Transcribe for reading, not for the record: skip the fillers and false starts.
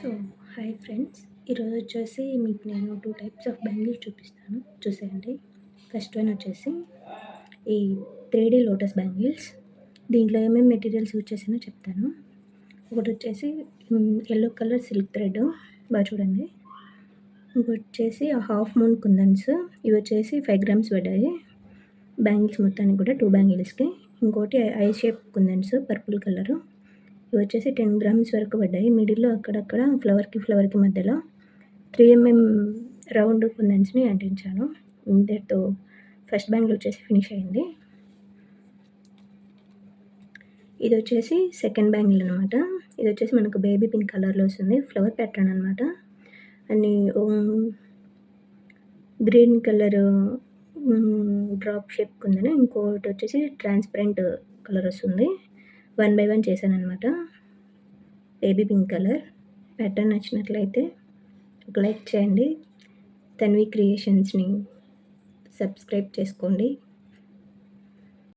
So, hi friends. ఈరోజు వచ్చేసి మీకు నేను 2 టైప్స్ ఆఫ్ బ్యాంగిల్స్ చూపిస్తాను. చూసేయండి. ఫస్ట్ వన్ వచ్చేసి ఈ 3D లోటస్ బ్యాంగిల్స్. దీంట్లో ఏమేమి మెటీరియల్స్ యూజ్ చేసానో చెప్తాను. ఒకటొచ్చేసి యెల్లో కలర్ సిల్క్ థ్రెడ్ బాగా చూడండి. ఇంకొచ్చేసి హాఫ్ మూన్ కుందన్స్. ఇవి వచ్చేసి 5 గ్రామ్స్ పడ్డాయి. బ్యాంగిల్స్ మొత్తానికి కూడా 2 బ్యాంగిల్స్‌కి. ఇంకోటి I shape kundans purple colour. ఇవి వచ్చేసి 10 గ్రామ్స్ వరకు పడ్డాయి. మిడిల్‌లో అక్కడక్కడ ఫ్లవర్‌కి మధ్యలో 3 ఎంఎం రౌండ్ కుందన్స్‌ని అంటించాను. ఇంతటితో ఫస్ట్ బ్యాంగిల్ వచ్చేసి ఫినిష్ అయింది. ఇది వచ్చేసి సెకండ్ బ్యాంగిల్ అనమాట. ఇది వచ్చేసి మనకు బేబీ పింక్ కలర్‌లో వస్తుంది. ఫ్లవర్ ప్యాటర్న్ అనమాట. And green colour drop shape kundan. ఇంకోటి వచ్చేసి ట్రాన్స్పరెంట్ కలర్ వస్తుంది. 1 బై 1 చేశాననమాట. Baby pink colour. ప్యాటర్న్ నచ్చినట్లయితే ఒక లైక్ చేయండి. తన్వి క్రియేషన్స్‌ని సబ్స్క్రైబ్ చేసుకోండి.